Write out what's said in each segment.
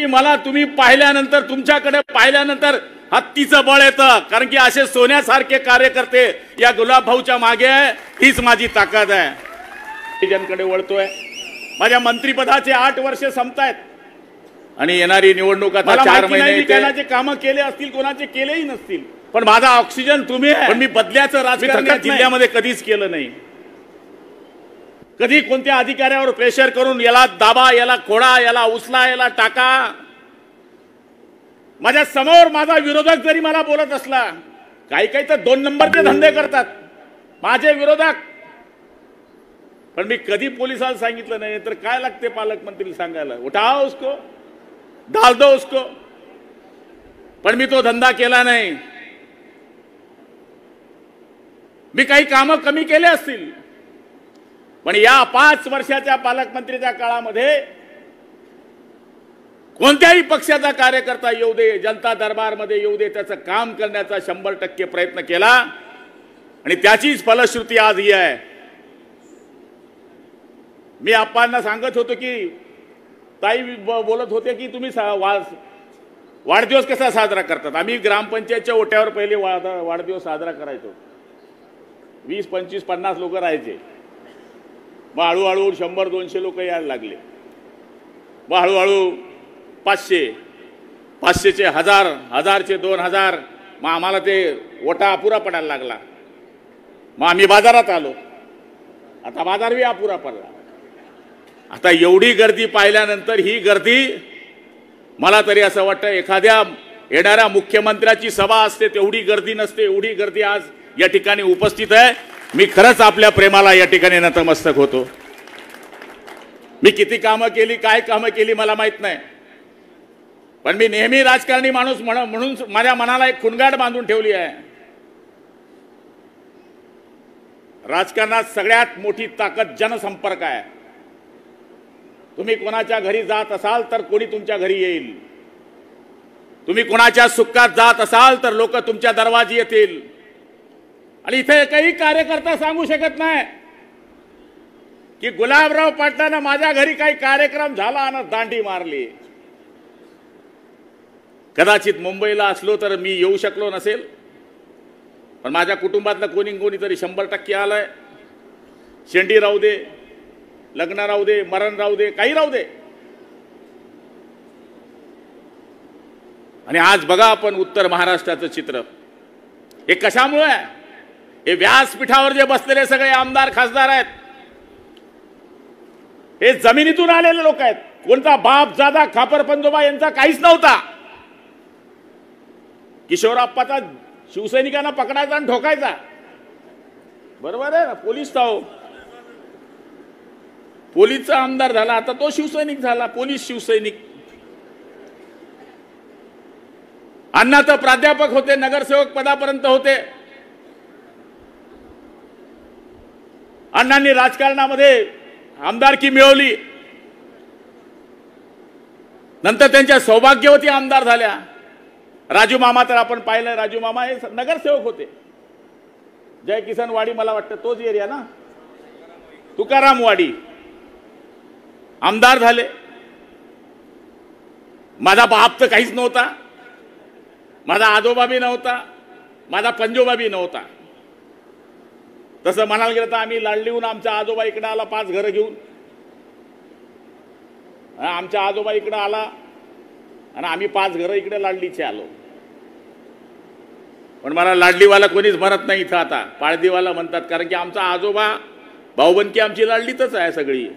मला तुम्ही पाहिल्यानंतर, तुमच्याकडे पाहिल्यानंतर हत्तीचं बळ येतं, कारण की असे सोन्यासारखे कार्यकर्ते या गुलाबभाऊच्या मागे आहे. हीच माझी ताकद आहे. जनकडे वळतोय. माझ्या मंत्रिपदाचे 8 वर्ष संपतायत आणि येणारी निवडणूक आता 4 महिने. कोणाचे कामं केले असतील, कोणाचे केलेही नसतील, पण माझा ऑक्सिजन तुम्ही आहे. पण मी बदल्याचं राजकारण जिल्ह्यामध्ये कधीच केलं नाही. कधी कोणत्या अधिकाऱ्यावर प्रेशर करून याला दाबा, याला खोडा, याला उचला, याला टाका. माझ्या समोर माझा विरोधक जरी मला बोलत असला, काही तर 2 नंबरचे धंदे करतात माझे विरोधक, पण मी कधी पोलिसाला सांगितलं नाही. तर काय लागते पालकमंत्री सांगायला, उठाओ उसको, डाल दो उसको. पण मी तो धंदा केला नाही. मी काही कामं कमी केले असतील, पण या 5 वर्षाच्या पालकमंत्रीच्या काळामध्ये कोणत्याही पक्षाचा कार्यकर्ता येऊ दे, जनता दरबारमध्ये येऊ दे, त्याचं काम करण्याचा 100% प्रयत्न केला आणि त्याचीच फलश्रुती आज ही आहे. मी आप्पांना सांगत होतो की ताई बोलत होते की तुम्ही वाढदिवस कसा साजरा करतात. आम्ही ग्रामपंचायतच्या ओट्यावर पहिले वाढदिवस साजरा करायचो. 20, 25, 50 लोक राहायचे. मग हळूहळू 100, 200 लोक यायला लागले. मग हळूहळू 500, 500चे 1000, 1000चे 2000. मग आम्हाला ते ओटा अपुरा पडायला लागला. मग आम्ही बाजारात आलो. आता बाजार बी अपुरा पडला. आता एवढी गर्दी पाहिल्यानंतर ही गर्दी, मला तरी असं वाटतं एखाद्या येणाऱ्या मुख्यमंत्र्याची सभा असते तेवढी गर्दी नसते. एवढी गर्दी आज या ठिकाणी उपस्थित आहे. मी खरंच आपल्या प्रेमाला या ठिकाणी नतमस्तक होतो. मी किती कामं केली, काय कामं केली मला माहित नाही, पण मी नेहमी राजकारणी माणूस म्हणून माझ्या मनाला एक खुणगाट बांधून ठेवली आहे. राजकारणात सगळ्यात मोठी ताकद जनसंपर्क आहे. तुम्ही कोणाच्या घरी जात असाल तर कोणी तुमच्या घरी येईल. तुम्ही कोणाच्या सुखात जात असाल तर लोक तुमच्या दरवाजी येतील. आणि इथे काही कार्यकर्ता सांगू शकत नाही की गुलाबराव पाटलांना माझ्या घरी काही कार्यक्रम झाला आणि दांडी मारली. कदाचित मुंबईला असलो तर मी येऊ शकलो नसेल, पण माझ्या कुटुंबातलं कोणीतरी 100% आलंय. शेंडी राहू दे, लग्न राहू दे, मरण राहू दे, काही राहू दे. आणि आज बघा आपण उत्तर महाराष्ट्राचं चित्र. हे कशामुळे आहे? हे व्यासपीठावर जे बसलेले सगळे आमदार खासदार आहेत, हे जमिनीतून आलेले लोक आहेत. कोणता बाप जादा खापर पंजोबा यांचा काहीच नव्हता. किशोरप्पाचा शिवसैनिकांना पकडायचा आणि ठोकायचा. बरोबर आहे ना? पोलीस तो पोलीसचा आमदार झाला, आता तो शिवसैनिक झाला, पोलीस शिवसैनिक. अण्णा तर प्राध्यापक होते, नगरसेवक पदापर्यंत होते. अण्णांनी राजकारणामध्ये आमदारकी मिळवली, नंतर त्यांच्या सौभाग्यवती आमदार झाल्या. राजू मामा तर आपण पाहिलं, राजू मामा हे नगरसेवक होते. जय किसन वाडी, मला वाटतं तोच एरिया ना, तुकाराम वाडी. आमदार झाले. माझा बाप तर काहीच नव्हता, माझा आजोबा बी नव्हता, माझा पंजोबा बी नव्हता. तसं म्हणायला गेलं तर आम्ही लाडलीहून आमचा आजोबा इकडे आला 5 घरं घेऊन. आमचा आजोबा इकडे आला आणि आम्ही 5 घरं इकडे लाडलीचे आलो. पण मला लाडलीवाला कोणीच म्हणत नाही इथं आता, पाळदीवाला म्हणतात, कारण की आमचा आजोबा भाऊबंदकी आमची लाडलीतच आहे सगळी.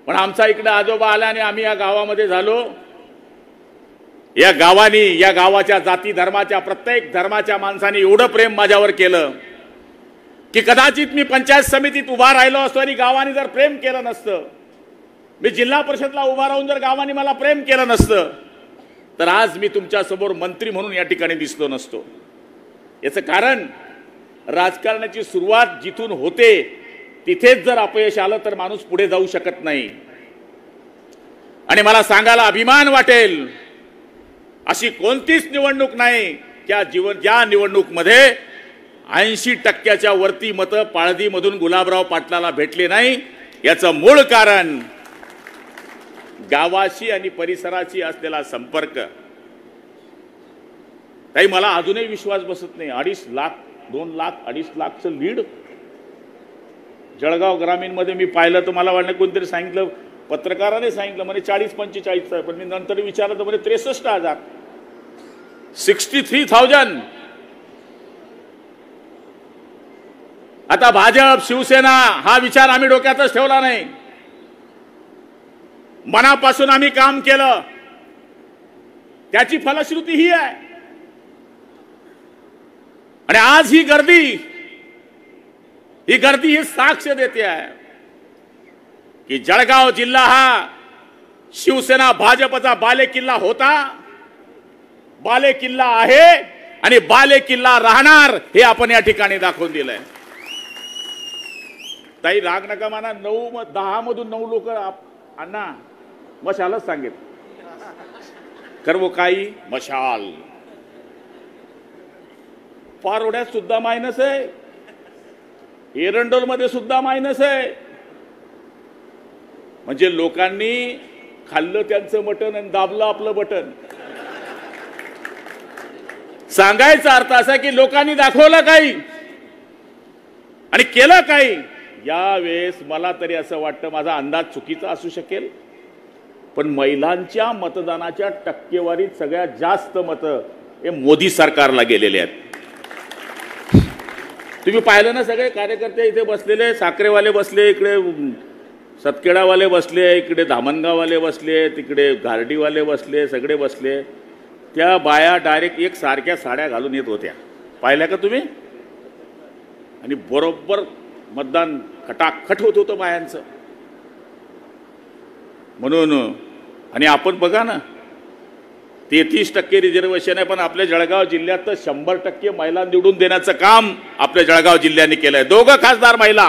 पण आमचा इकडे आजोबा आला आणि आम्ही या गावामध्ये झालो. या गावानी, या गावाच्या जाती धर्माच्या, प्रत्येक धर्माच्या माणसाने एवढं प्रेम माझ्यावर केलं की कदाचित मी पंचायत समितीत उभा राहिलो असतो आणि गावाने जर प्रेम केलं नसतं, मी जिल्हा परिषदला उभा राहून जर गावाने मला प्रेम केलं नसतं, तर आज मी तुमच्या समोर मंत्री म्हणून या ठिकाणी दिसलो नसतो. याचं कारण राजकारणाची सुरुवात जिथून होते तिथेच जर अपयश आलं तर माणूस पुढे जाऊ शकत नाही. आणि मला सांगायला अभिमान वाटेल, अशी कोणतीच निवडणूक नाही ज्या निवडणूकमध्ये 80% वरती मतं पाळदीमधून गुलाबराव पाटलाला भेटले नाही. याचं मूळ कारण गावाशी आणि परिसराशी असलेला संपर्क, ताई मला अजूनही विश्वास बसत नाही. 2.5 लाख 2 लाख 2.5 लाखचं लीड जळगाव ग्रामीण मध्ये मी पाहिलं तर मला वाटलं कोणतरी सांगितलं, पत्रकाराने सांगितलं म्हणे 40-45 आहे, पण मी नंतर विचारलं तर म्हणे 63,000, 63,000. आता भाजप शिवसेना हा विचार आम्ही डोक्यातच ठेवला नाही. मनापासून आम्ही काम केलं, त्याची फलश्रुती ही आहे. आणि आज ही गर्दी ही साक्ष देते आहे की जळगाव जिल्हा हा शिवसेना भाजपचा बालेकिल्ला होता, बालेकिल्ला आहे आणि बालेकिल्ला राहणार, हे आपण या ठिकाणी दाखवून दिलंय. ताई राग नका माना, 10 मधून 9 लोक अण्णा मशालच सांगेल, कर्व काही मशाल. पारोड्यात सुद्धा मायनस आहे, एरंडोल मध्ये सुद्धा मायनस आहे. म्हणजे लोकांनी खाल्लं त्यांचं मटण आणि दाबलं आपलं बटन. सांगायचा अर्थ असा की लोकांनी दाखवलं काही आणि केलं काही. यावेळेस मला तरी असं वाटतं, माझा अंदाज चुकीचा असू शकेल, पण महिलांच्या मतदानाच्या टक्केवारीत सगळ्यात जास्त मतं हे मोदी सरकारला गेलेले आहेत. तुम्ही पाहिलं ना, सगळे कार्यकर्ते इथे बसलेले, साखरेवाले बसले, इकडे सतखेडावाले बसले, इकडे धामणगाववाले बसले, तिकडे घारडीवाले बसले, सगळे बसले. त्या बाया डायरेक्ट एक सारख्या साड्या घालून येत होत्या, पाहिल्या का तुम्ही? आणि बरोबर मतदान खटाखट होत होतं बायांचं. म्हणून आणि आपण बघा ना, 33% रिझर्वेशन आहे, पण आपल्या जळगाव जिल्ह्यात तर 100% महिला निवडून देण्याचं काम आपल्या जळगाव जिल्ह्याने केलंय. 2 खासदार महिला,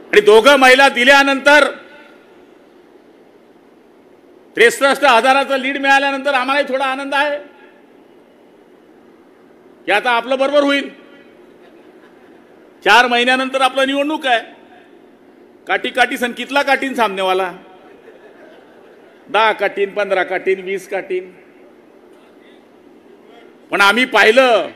आणि 2 महिला दिल्यानंतर 63,000चं लीड मिळाल्यानंतर आम्हालाही थोडा आनंद आहे की आता आपलं बरोबर होईल. 4 महिन्यानंतर आपलं निवडणूक आहे. काठी काठी सण कितला काटीन सामनेवाला, 10 काटीन, 15 काटीन, 20 काटीन. पण आम्ही पाहिलं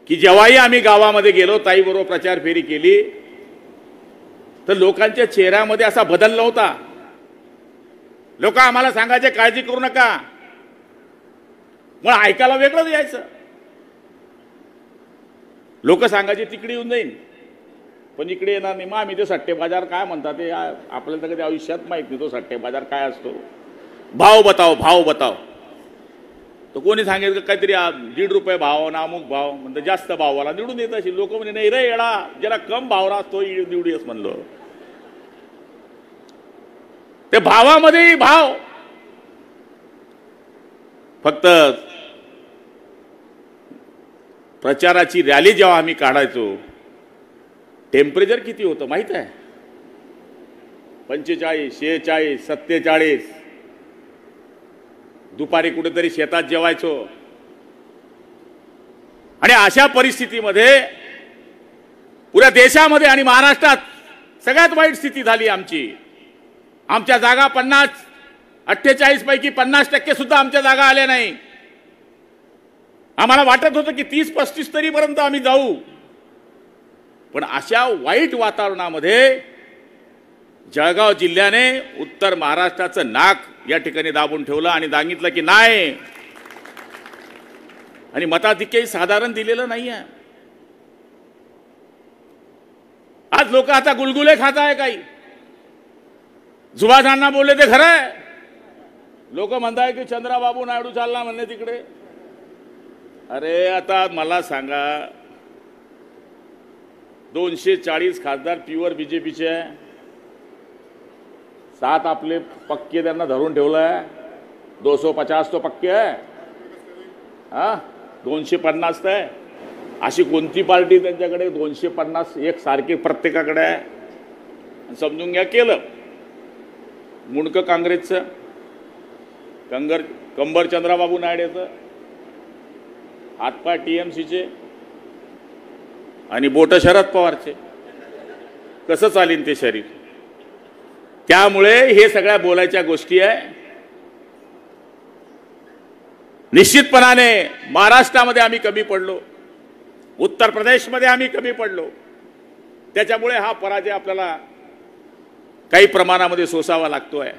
की जेव्हाही आम्ही गावामध्ये गेलो, ताई बरोबर प्रचार फेरी केली, तर लोकांच्या चेहऱ्यामध्ये असा बदल नव्हता. लोक आम्हाला सांगायचे काळजी करू नका, मग ऐकायला वेगळंच यायचं. लोक सांगायचे तिकडे येऊन जाईन, पण इकडे येणार नाही. मग आम्ही ते सट्टे बाजार काय म्हणतात ते आपल्याला तर कधी आयुष्यात माहित नाही, तो सट्टे बाजार काय असतो. भाव बताव, भाव बताव. तो कोणी सांगेल काहीतरी 1.5 रुपये भाव ना अमुक भाव, म्हणजे जास्त भावाला निवडून येत असेल. लोक म्हणे नाही रे येडा, ज्याला कम भाव असतो निवडीस म्हणलो. ते भावामध्येही भाव. फक्त प्रचाराची रॅली जेव्हा आम्ही काढायचो, टेम्परेचर किती होतं माहित आहे? 45, 46, 47. दुपारी कुठेतरी शेतात जेवायचो. आणि अशा परिस्थितीमध्ये पुऱ्या देशामध्ये आणि महाराष्ट्रात सगळ्यात वाईट स्थिती झाली आमची. आमच्या जागा 48 पैकी 50% सुद्धा आमच्या जागा आल्या नाही. आम्हाला वाटत होतं की 30-35 तरी पर्यंत आम्ही जाऊ. पण अशा वाईट वातावरणामध्ये जळगाव जिल्ह्याने उत्तर महाराष्ट्राचं नाक या ठिकाणी दाबून ठेवलं आणि सांगितलं की नाही. आणि मताधिक्यही साधारण दिलेलं नाहीये. आज लोक आता गुलगुले खात आहे. काही सुभाषांना बोलले ते खरं आहे. लोक म्हणताय की चंद्राबाबू नायडू चालला म्हणणे तिकडे. अरे आता मला सांगा, 240 खासदार प्युअर बीजेपीचे आहे, 7 आपले पक्के त्यांना धरून ठेवलंय. 250 तो पक्के आहे, हा 250 आहे. अशी कोणती पार्टी त्यांच्याकडे 250 एक सारखी प्रत्येकाकडे आहे? समजून घ्या केलं. मुंडकं काँग्रेसचं, कंबर चंद्राबाबू नायडूचं, हातपाय TMCचे आणि बोट शरद पवारचे. कसं चालेल ते शरीर? त्यामुळे हे सगळ्या बोलायच्या गोष्टी आहे. निश्चितपणाने महाराष्ट्रामध्ये आम्ही कमी पडलो, उत्तर प्रदेशमध्ये आम्ही कमी पडलो. त्याच्यामुळे हा पराजय आपल्याला काही प्रमाणामध्ये सोसावा लागतोय.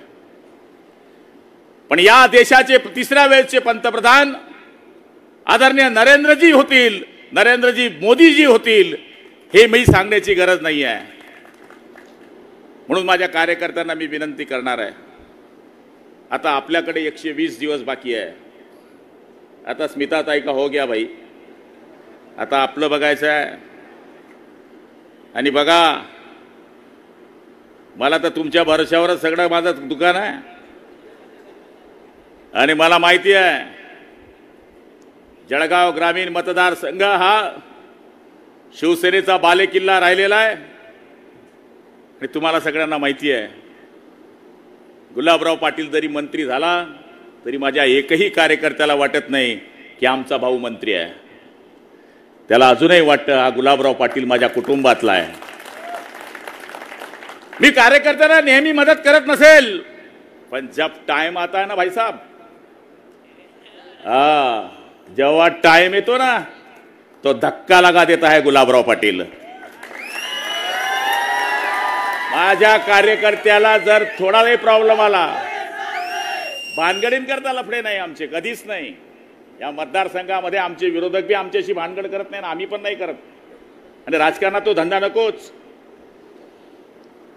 पण या देशाचे तिसऱ्या वेळेचे पंतप्रधान आदरणीय नरेंद्रजी होतील, नरेंद्रजी मोदीजी होतील, हे मी सांगण्याची गरज नाही आहे. म्हणून माझ्या कार्यकर्त्यांना मी विनंती करणार आहे, आता आपल्याकडे 120 दिवस बाकी आहे. आता स्मिताताई का हो गया भाई, आता आपलं बघायचं आहे. आणि बघा, मला तर तुमच्या भरोश्यावरच सगळं माझं दुकान आहे. आणि मला माहिती आहे जळगाव ग्रामीण मतदारसंघ हा शिवसेनेचा बालेकिल्ला राहिलेला आहे. आणि तुम्हाला सगळ्यांना माहिती आहे, गुलाबराव पाटील जरी मंत्री झाला तरी माझ्या एकही कार्यकर्त्याला वाटत नाही की आमचा भाऊ मंत्री आहे. त्याला अजूनही वाटतं हा गुलाबराव पाटील माझ्या कुटुंबातला आहे. मी कार्यकर्त्यांना नेहमी मदत करत नसेल, पण जब टाइम आता है ना भाई साहब, जेव्हा टाइम येतो ना तो धक्का लगा देता है गुलाबराव पाटील. माझ्या कार्यकर्त्याला जर थोडाही प्रॉब्लेम आला, भानगडीन करता लफडे नाही आमचे, कधीच नाही. या मतदारसंघामध्ये आमचे विरोधक बी आमच्याशी भानगड करत नाही, आम्ही पण नाही करत. आणि राजकारणात तो धंदा नकोच.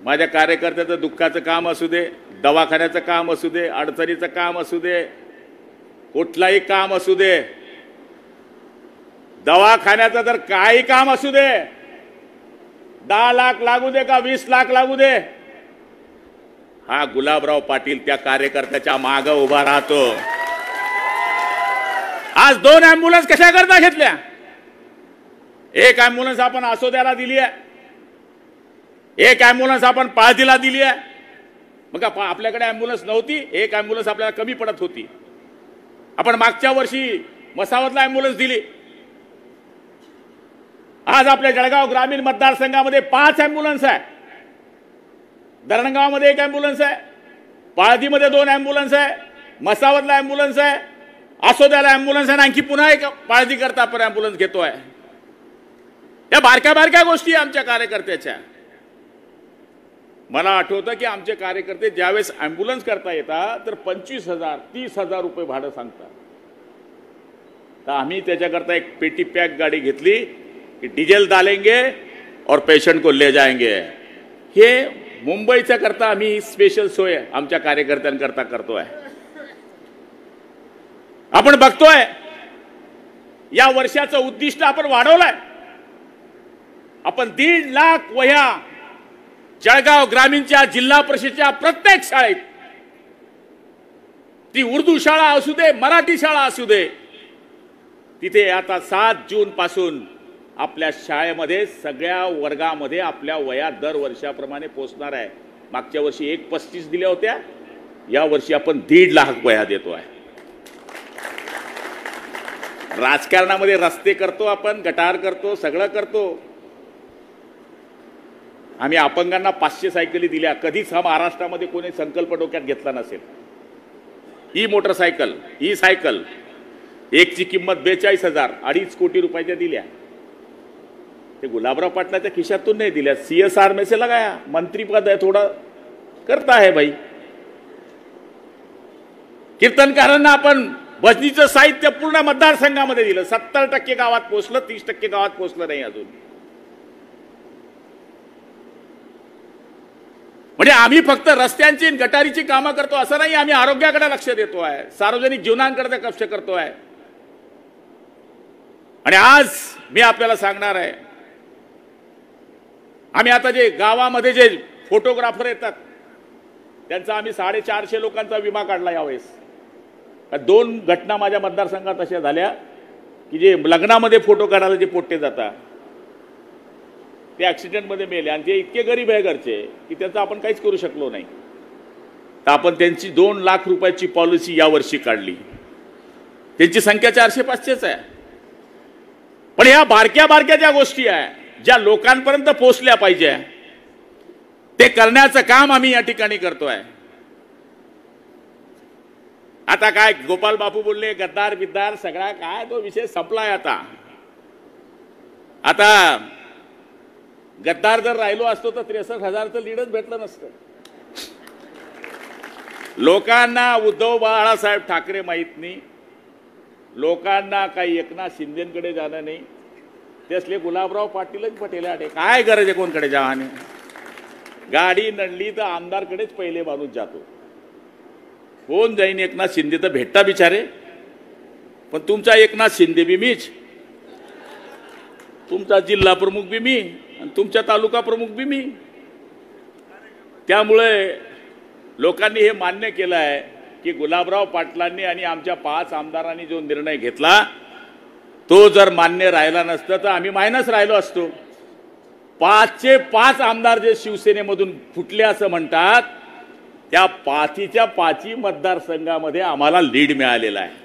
माझ्या कार्यकर्त्याचं दुःखाचं काम असू दे, दवाखान्याचं काम असू दे, अडचणीचं काम असू दे, कुठलाही काम असू दे, दवाखान्याचं जर काही काम असू दे, 10 लाख लागू दे का 20 लाख लागू दे, हा गुलाबराव पाटील त्या कार्यकर्त्याच्या मागे उभा राहतो. आज 2 ॲम्ब्युलन्स कशा करता घेतल्या? एक ॲम्ब्युलन्स आपण आसोद्याला दिली आहे, एक ॲम्ब्युलन्स आपण पाळधीला दिली आहे. मग आपल्याकडे ॲम्ब्युलन्स नव्हती, एक ॲम्ब्युलन्स आपल्याला कमी पडत होती. आपण मागच्या वर्षी मसावतला ॲम्ब्युलन्स दिली. आज आपल्या जळगाव ग्रामीण मतदारसंघामध्ये 5 ॲम्ब्युलन्स आहे. धरणगावमध्ये 1 ॲम्ब्युलन्स आहे, पाळधीमध्ये 2 ॲम्ब्युलन्स आहे, मसावतला ॲम्ब्युलन्स आहे, आसोद्याला ॲम्ब्युलन्स आहे, आणखी पुन्हा एक पाळधी करता आपण ॲम्ब्युलन्स घेतोय. या बारक्या बारक्या गोष्टी आमच्या कार्यकर्त्याच्या. मला आठवतं की आमचे कार्यकर्ते ज्यावेळेस ॲम्ब्युलन्स करता येतात तर 25,000 30,000 रुपये भाडं सांगतात. तर आम्ही त्याच्याकरता एक पेटी पॅक गाडी घेतली की डिझेल डालेंगे और पेशंट को ले जाएंगे. हे मुंबईच्या करता आम्ही स्पेशल सोय आमच्या कार्यकर्त्यांकरता करतोय. आपण बघतोय या वर्षाचं उद्दिष्ट आपण वाढवलंय. आपण 1.5 लाख वह्या जळगाव ग्रामीणच्या जिल्हा परिषदेच्या प्रत्येक शाळेत, ती उर्दू शाळा असू दे, मराठी शाळा असू दे, तिथे आता 7 जून पासून आपल्या शाळेमध्ये सगळ्या वर्गामध्ये आपल्या वया दर वर्षाप्रमाणे पोहोचणार आहे. मागच्या वर्षी 1.35 दिल्या होत्या, या वर्षी आपण 1.5 लाख वया देतोय. राजकारणामध्ये रस्ते करतो, आपण गटार करतो, सगळं करतो. आम्ही अपंगांना 500 सायकली दिल्या. कधीच हा महाराष्ट्रामध्ये कोणी संकल्प डोक्यात घेतला नसेल. ही मोटरसायकल, ही सायकल एकची किंमत 42,000, 2.5 कोटी रुपयाच्या दिल्या. ते गुलाबराव पाटलाच्या खिशातून नाही दिल्या, CSR में से लगाया. मंत्री पद है, थोड़ा करता है भाई. कीर्तनकारांना आपण भजनीचं साहित्य पूर्ण मतदारसंघामध्ये दिलं. 70% गावात पोहोचलं, 30% गावात पोहोचलं नाही अजून. म्हणजे आम्ही फक्त रस्त्यांची गटारीची कामं करतो असं नाही, आम्ही आरोग्याकडे लक्ष देतोय, सार्वजनिक जीवनाकडे लक्ष करतोय. आणि आज मी आपल्याला सांगणार आहे, आम्ही आता जे गावामध्ये जे फोटोग्राफर येतात त्यांचा आम्ही 450 लोकांचा विमा काढला यावेळेस. 2 घटना माझ्या मतदारसंघात अशा झाल्या की जे लग्नामध्ये फोटो काढायला जे पोट्टे जातात ते ॲक्सिडेंटमध्ये मेले. आणि ते इतके गरीब आहे घरचे की त्याचं आपण काहीच करू शकलो नाही. तर आपण त्यांची 2 लाख रुपयाची पॉलिसी यावर्षी काढली. त्यांची संख्या 400-500च आहे. पण या बारक्या बारक्या ज्या गोष्टी आहे, ज्या लोकांपर्यंत पोहोचल्या पाहिजे, ते करण्याचं काम आम्ही या ठिकाणी करतोय। आता काय गोपाल बापू बोलले गद्दार बिद्दार सगळा काय तो विषय संपलाय। आता गद्दार जर राहिलो असतो तर 63,000चं लीडच भेटलं नसतं। लोकांना उद्धव बाळासाहेब ठाकरे माहित नाही, लोकांना काही एकनाथ शिंदेकडे जाणं नाही, त्यासले गुलाबराव पाटीलच पटेल आटे काय गरज आहे कोणकडे जावाने। गाडी नडली तर आमदारकडेच पहिले माणूस जातो। कोण जाईन एकनाथ शिंदे तर भेटता बिचारे, पण तुमचा एकनाथ शिंदे बी मीच, तुमचा जिल्हा प्रमुख बी मी आणि तुमचा तालुका प्रमुख बी मी। त्यामुळे लोकांनी हे मान्य केलं आहे की गुलाबराव पाटलांनी आणि आमच्या 5 आमदारांनी जो निर्णय घेतला तो जर मान्य राहिला नसता तर आम्ही मायनस राहिलो असतो। 5चे 5 आमदार जे शिवसेनेमधून फुटले असं म्हणतात, त्या 5च्या 5 मतदारसंघामध्ये आम्हाला लीड मिळालेला आहे।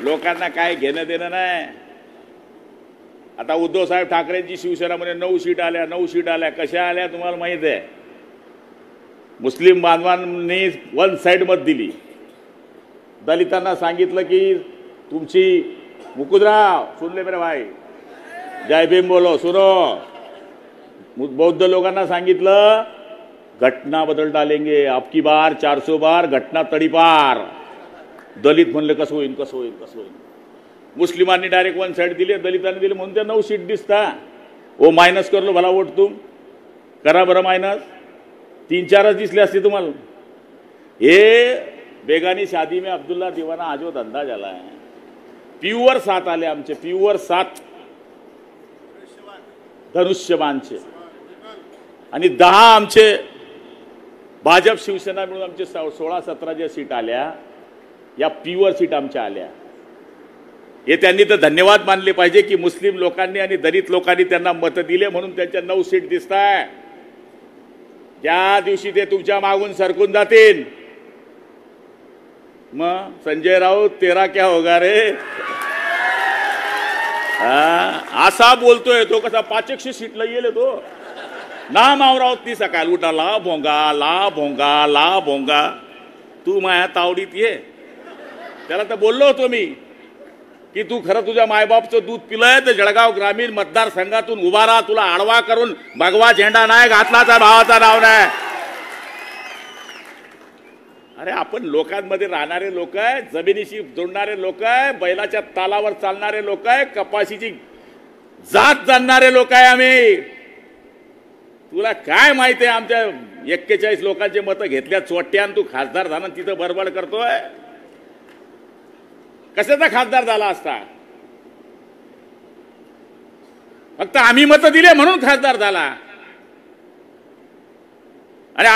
लोकांना काय घेणं देणं नाही। आता उद्धव साहेब ठाकरेंची शिवसेनेमध्ये 9 सीट आल्या, 9 सीट आल्या, कशा आल्या तुम्हाला माहित आहे। मुस्लिम बांधवांनी वन साइड मत दिली, दलितांना सांगितलं की तुमची मुकुदराव सुन ले मेरे भाई, जय भीम बोलो सुनो। बौद्ध लोकांना सांगितलं घटना बदल डालेंगे, आपकी बार 400 बार घटना तडीपार। दलित म्हणले कसं होईल कसं होईल कसं होईल। मुस्लिमांनी डायरेक्ट वन साइड दिली, दलितांनी दिली म्हणून त्या 9 सीट दिसता। वो माइनस कर लो भला वोट तुम, करा बरं माइनस, 3-4च दिसले असते तुम्हाला। हे बेगानी शादी में अब्दुल्ला दीवाना आज वो धंदा झाला आहे। प्युअर 7 आले आमचे, प्युअर 7 धनुष्यबाणचे आणि 10 आमचे भाजप शिवसेना मिळून आमचे 16-17 ज्या सीट आल्या या प्युअर सीट आमच्या आल्या। हे त्यांनी तर धन्यवाद मानले पाहिजे की मुस्लिम लोकांनी आणि दलित लोकांनी त्यांना मत दिले म्हणून त्यांच्या 9 सीट दिसताय। ज्या दिवशी ते तुमच्या मागून सरकून जातील मग संजय राऊत तेरा क्या होगा रे। असा बोलतोय तो, कसा 500 सीटला येईल तो। नाम आवरावत ती सकाळ उठा ला भोंगा ला भोंगा ला भोंगा, तू माया तावडीत ये। त्याला तर बोललो होतो मी की तू खरं तुझ्या मायबापचं दूध पिलंय तर जळगाव ग्रामीण मतदारसंघातून उभा राहा, तुला आडवा करून भगवा झेंडा नाही घातलाचा भावाचा नाव नाही। अरे आपण लोकांमध्ये राहणारे लोक आहे, जमिनीशी जोडणारे लोक आहे, बैलाच्या तालावर चालणारे लोक आहे, कपाशीची जात जाणणारे लोक आहे आम्ही। तुला काय माहिती आहे आमच्या 41 लोकांचे मतं घेतल्या चोट्यान तू खासदार झाला तिथं बडबड करतोय। कशाचा खासदार झाला असता? फक्त आम्ही मतं दिले म्हणून खासदार झाला। आणि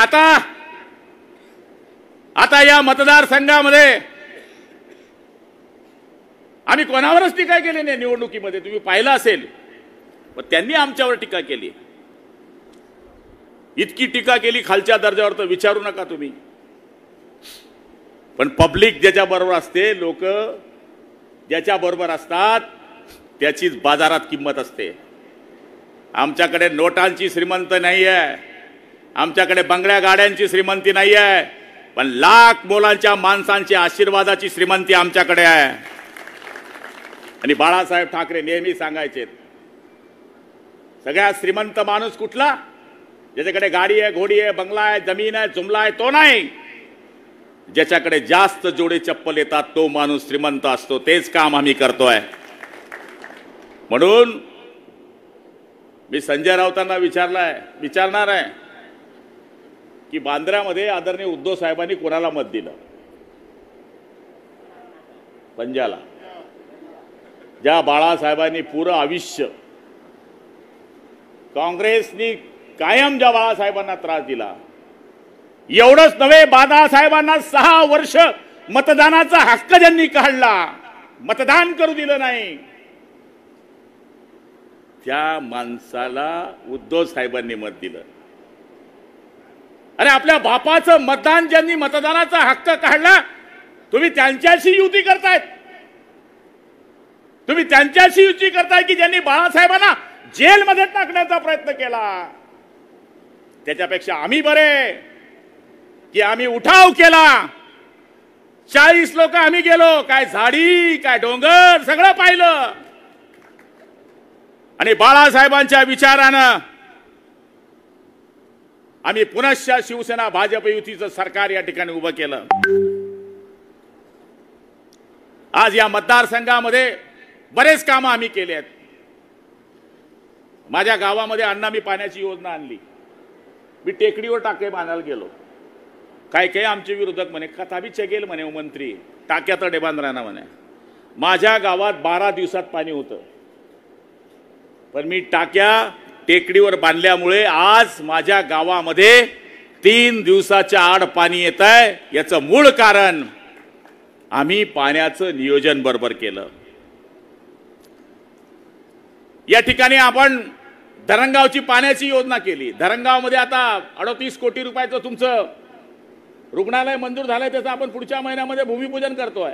आता या मतदारसंघामध्ये आम्ही कोणावरच टीका केली नाही। निवडणुकीमध्ये तुम्ही पाहिलं असेल, पण त्यांनी आमच्यावर टीका केली। इतकी टीका केली खालच्या दर्जावर तर विचारू नका तुम्ही। पण पब्लिक ज्याच्या बरोबर असते, लोक ज्याच्या बरोबर असतात त्याचीच बाजारात किंमत असते। आमच्याकडे नोटांची श्रीमंत नाही आहे, आमच्याकडे बंगल्या गाड्यांची श्रीमंती नाही आहे, पण लाख मोलांच्या माणसांच्या आशीर्वादाची श्रीमंती आमच्याकडे आहे। आणि बाळासाहेब ठाकरे नेहमी सांगायचे सगळ्यात श्रीमंत माणूस कुठला? ज्याच्याकडे गाडी आहे, घोडी आहे, बंगला आहे, जमीन आहे, जुमला आहे तो नाही, ज्याच्याकडे जास्त जोडे चप्पल येतात तो माणूस श्रीमंत असतो। तेच काम आम्ही करतोय। म्हणून मी संजय राऊतांना विचारणार आहे की बांद्र्यामध्ये आदरणीय उद्धव साहेबांनी कोणाला मत दिलं? पंजाला, ज्या बाळासाहेबांनी पुरं आयुष्य काँग्रेसनी कायम ज्या बाळासाहेबांना त्रास दिला, एवढंच नव्हे बाळासाहेबांना 6 वर्ष मतदानाचा हक्क ज्यांनी काढला, मतदान करू दिलं नाही, त्या माणसाला उद्धव साहेबांनी मत दिलं। अरे आपल्या बापाचं मतदान ज्यांनी मतदानाचा हक्क काढला, तुम्ही त्यांच्याशी युती करतायत, तुम्ही त्यांच्याशी युती करताय की ज्यांनी बाळासाहेबांना जेलमध्ये टाकण्याचा प्रयत्न केला। त्याच्यापेक्षा आम्ही बरे की आम्ही उठाव केला, 40 लोक आम्ही गेलो, काय झाडी काय डोंगर सगळं पाहिलं आणि बाळासाहेबांच्या विचारानं आम्ही पुनश्च शिवसेना भाजप युतीचं सरकार या ठिकाणी उभं केलं। आज या मतदारसंघामध्ये बरेच कामं आम्ही केले आहेत। माझ्या गावामध्ये अण्णा मी पाण्याची योजना आणली, मी टेकडीवर टाके बांधायला गेलो, काय काय आमचे विरोधक म्हणे कथाबी चगेल म्हणे मंत्री टाक्या तडे बांधराना म्हणे। माझ्या गावात 12 दिवसात पाणी होतं, पण मी टाक्या टेकडीवर बांधल्यामुळे आज माझ्या गावामध्ये 3 दिवसाच्या आड पाणी येत आहे। याचं मूळ कारण आम्ही पाण्याचं नियोजन बरोबर केलं। या ठिकाणी आपण धरणगावची पाण्याची योजना केली। धरणगावमध्ये आता 38 कोटी रुपयाचं तुमचं रुग्णालय मंजूर झालंय, त्याचं आपण पुढच्या महिन्यामध्ये भूमिपूजन करतोय।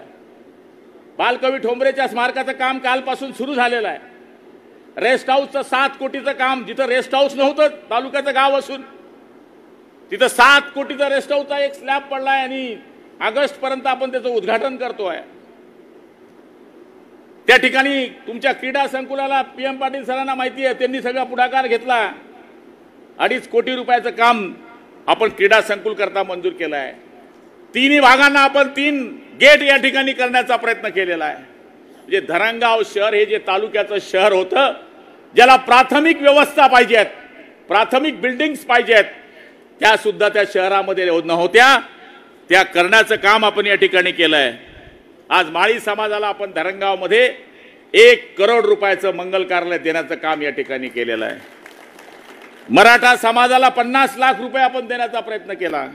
बालकवी ठोंबरेच्या स्मारकाचं काम कालपासून सुरू झालेलं आहे। रेस्ट हाऊसचं 7 कोटीचं काम, जिथं रेस्ट हाऊस नव्हतं तालुक्याचं गाव असून तिथं 7 कोटीचा रेस्ट हाऊसचा एक स्लॅब पडलाय आणि ऑगस्ट पर्यंत आपण त्याचं उद्घाटन करतोय। त्या ठिकाणी तुमच्या क्रीडा संकुलाला PM पाटील सरांना माहिती आहे, त्यांनी सगळा पुढाकार घेतला। 2.5 कोटी रुपयाचं काम आपण क्रीडा संकुल करता मंजूर केलं आहे। 3 भागांना आपण 3 गेट या ठिकाणी करण्याचा प्रयत्न केलेला आहे। म्हणजे धरणगाव शहर हे जे तालुक्याचं शहर होतं, ज्याला प्राथमिक व्यवस्था पाहिजेत, प्राथमिक बिल्डिंग्स पाहिजेत, त्या सुद्धा त्या शहरामध्ये नव्हत्या, त्या करण्याचं काम आपण या ठिकाणी केलंय। आज माळी समाजाला आपण धरणगावमध्ये 1 करोड रुपयाचं मंगल कार्यालय देण्याचं काम या ठिकाणी केलेलं आहे। मराठा समाजाला 50 लाख रुपये आपण देण्याचा प्रयत्न केला।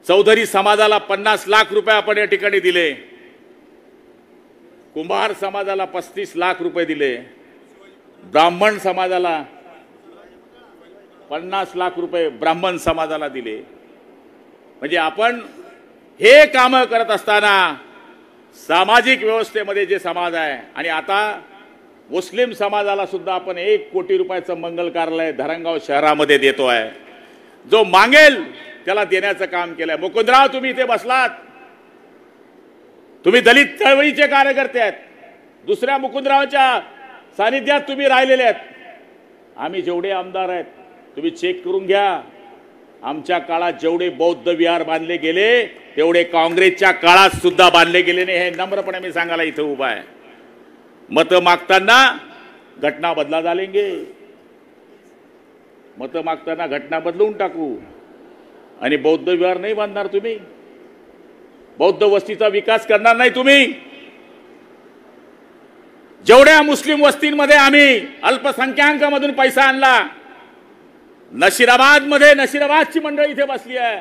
चौधरी समाजाला 50 लाख रुपये आपण या ठिकाणी दिले। कुंभार समाजाला 35 लाख रुपये दिले। ब्राह्मण समाजाला 50 लाख रुपये ब्राह्मण समाजाला दिले। म्हणजे आपण हे काम करत असताना सामाजिक व्यवस्थेमध्ये जे समाज आहे, आणि आता मुस्लिम समाजाला सुद्धा आपण 1 कोटी रुपयाचं मंगल कार्यालय धरणगाव शहरामध्ये देतोय। जो मागेल त्याला देण्याचं काम केलंय। मुकुंदराव तुम्ही इथे बसलात, तुम्ही दलित चळवळीचे कार्यकर्ते आहेत, दुसऱ्या मुकुंदरावच्या सानिध्यात तुम्ही राहिलेले आहेत। आम्ही जेवढे आमदार आहेत तुम्ही चेक करून घ्या, आमच्या काळात जेवढे बौद्ध विहार बांधले गेले तेवढे काँग्रेसच्या काळात सुद्धा बांधले गेले नाही। हे नम्रपणे मी सांगायला इथं उभा आहे। मत मागताना घटना बदला झालेंगे, मत मागताना घटना बदलून टाकू, आणि बौद्ध विहार नाही बांधणार तुम्ही, बौद्ध वस्तीचा विकास करणार नाही तुम्ही। जेवढ्या मुस्लिम वस्तींमध्ये आम्ही अल्पसंख्याकांमधून पैसा आणला, नशिराबादमध्ये नशिराबादची मंडळी इथे बसली आहे,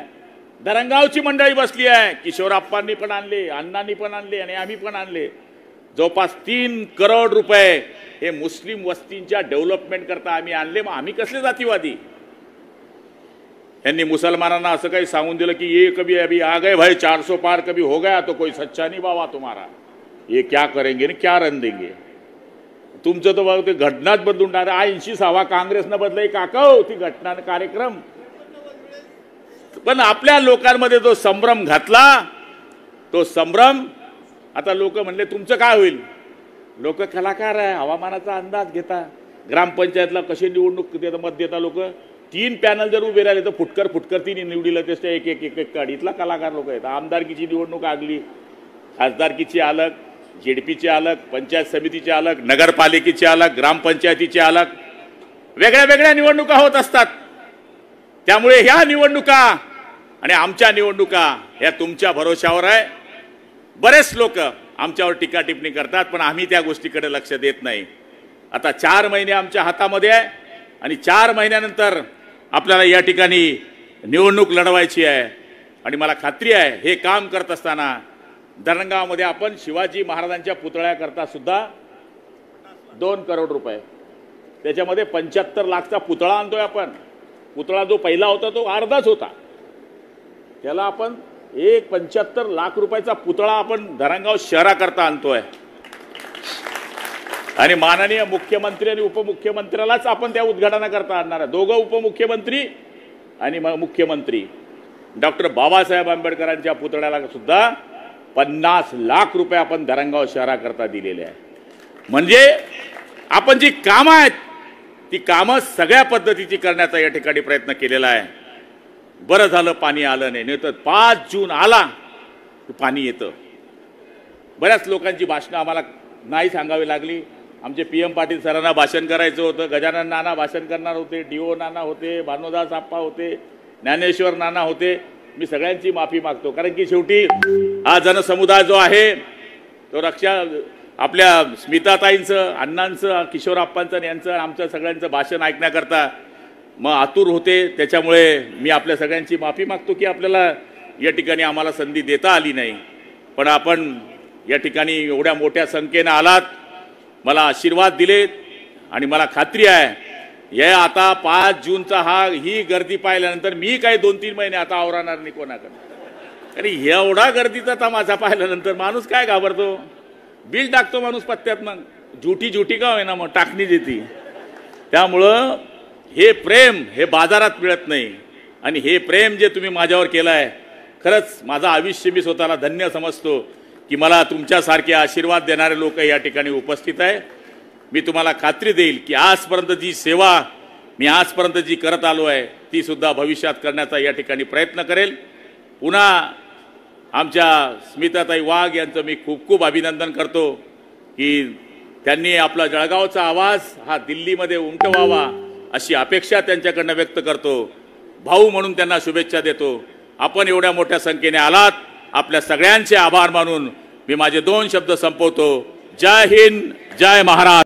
धरणगावची मंडळी बसली आहे, किशोरप्पांनी पण आणले, अण्णांनी पण आणले आणि आम्ही पण आणले। जवळपास 3 करोड रुपये हे मुस्लिम वस्तींच्या डेव्हलपमेंट करता आम्ही आणले। मग आम्ही कसले जातीवादी? यांनी मुसलमानांना असं काही सांगून दिलं की ये कभी अभी आ गए भाई 400 पार कभी हो गया तो कोई सच्चा नहीं बाबा तुम्हारा, ये क्या करेंगे ना क्या रन देंगे। तुमचं तर बघ ते घटनाच बदलून टाकलं। 86 काँग्रेसनं बदलय काका ती घटना कार्यक्रम, पण आपल्या लोकांमध्ये जो संभ्रम घातला तो संभ्रम आता लोक म्हणले तुमचं काय होईल। लोक कलाकार आहे, हवामानाचा अंदाज घेता, ग्रामपंचायतला कशी निवडणूक मत देता लोक। 3 पॅनल जर उभे राहिले तर फुटकर फुटकर 3 निवडीला त्याच्या एक काढीतला कलाकार लोक आहेत। आमदारकीची निवडणूक आगली, खासदारकीची अलग, जेडपीचे अलग, पंचायत समितीचे अलग, नगरपालिकेचे अलग, ग्रामपंचायतीचे अलग, वेगळ्या वेगळ्या निवडणुका होत असतात। त्यामुळे ह्या निवडणुका आणि आमच्या निवडणुका ह्या तुमच्या भरोशावर आहे। बरेच लोक आमच्यावर टीका टिप्पणी करतात, पण आम्ही त्या गोष्टीकडे लक्ष देत नाही। आता 4 महिने आमच्या हातामध्ये आहे आणि 4 महिन्यानंतर आपल्याला या ठिकाणी निवडणूक लढवायची आहे। आणि मला खात्री आहे हे काम करत असताना धरणगावमध्ये आपण शिवाजी महाराजांच्या पुतळ्याकरता सुद्धा 2 करोड रुपये, त्याच्यामध्ये 75 लाखचा पुतळा आणतोय आपण। पुतळा जो पहिला होता तो अर्धाच होता, त्याला आपण 75 लाख रुपयाचा पुतळा आपण धरणगाव शहराकरता आणतोय। आणि माननीय मुख्यमंत्री आणि उपमुख्यमंत्र्यालाच आपण त्या उद्घाटनाकरता आणणार आहे। दोघं उपमुख्यमंत्री आणि मुख्यमंत्री डॉक्टर बाबासाहेब आंबेडकरांच्या पुतळ्याला सुद्धा 50 लाख रुपये आपण धरणगाव शहराकरता दिलेले आहे। म्हणजे आपण जी कामं आहेत ती कामं सगळ्या पद्धतीची करण्याचा या ठिकाणी प्रयत्न केलेला आहे। बरं झालं पाणी आलं नाही, तर 5 जून आला की पाणी येतं। बऱ्याच लोकांची भाषणं आम्हाला नाही सांगावी लागली। आमचे PM पाटील सरांना भाषण करायचं होतं, गजानन नाना भाषण करणार होते, DO नाना होते, भानुदास आप्पा होते, ज्ञानेश्वर नाना होते। मी सगळ्यांची माफी मागतो, कारण की शेवटी हा जनसमुदाय जो आहे तो आपल्या स्मिताताईंचं, अण्णांचं, किशोरप्पांचं, यांचं, आमच्या सगळ्यांचं भाषण ऐकण्याकरता मग आतुर होते। त्याच्यामुळे मी आपल्या सगळ्यांची माफी मागतो की आपल्याला या ठिकाणी आम्हाला संधी देता आली नाही। पण आपण या ठिकाणी एवढ्या मोठ्या संख्येने आलात, मला आशीर्वाद दिलेत आणि मला खात्री आहे या आता 5 जूनचा ही गर्दी पाहिल्यानंतर मी काही 2-3 महिने आता आवरणार नाही कोणाकडे। आणि एवढा गर्दीचा तमाशा पाहिल्यानंतर माणूस काय घाबरतो, बिल टाकतो माणूस पत्त्यात, मग झुटी का होईना मग टाकणी देते। त्यामुळं हे प्रेम हे बाजारात मिळत नाही आणि हे प्रेम जे तुम्ही माझ्यावर केलं आहे, खरंच माझं आयुष्य मी स्वतःला धन्य समजतो की मला तुमच्यासारखे आशीर्वाद देणारे लोक या ठिकाणी उपस्थित आहे। मी तुम्हाला खात्री देईल की आजपर्यंत जी सेवा मी आजपर्यंत जी करत आलो आहे ती सुद्धा भविष्यात करण्याचा या ठिकाणी प्रयत्न करेल। पुन्हा आमच्या स्मिताताई वाघ यांचं मी खूप खूप अभिनंदन करतो की त्यांनी आपला जळगावचा आवाज हा दिल्लीमध्ये उमटवावा अशी अपेक्षा त्यांच्याकडनं व्यक्त करतो। भाऊ म्हणून त्यांना शुभेच्छा देतो। आपण एवढ्या मोठ्या संख्येने आलात, आपल्या सगळ्यांचे आभार मानून मी माझे 2 शब्द संपवतो। जय हिंद, जय महाराष्ट्र।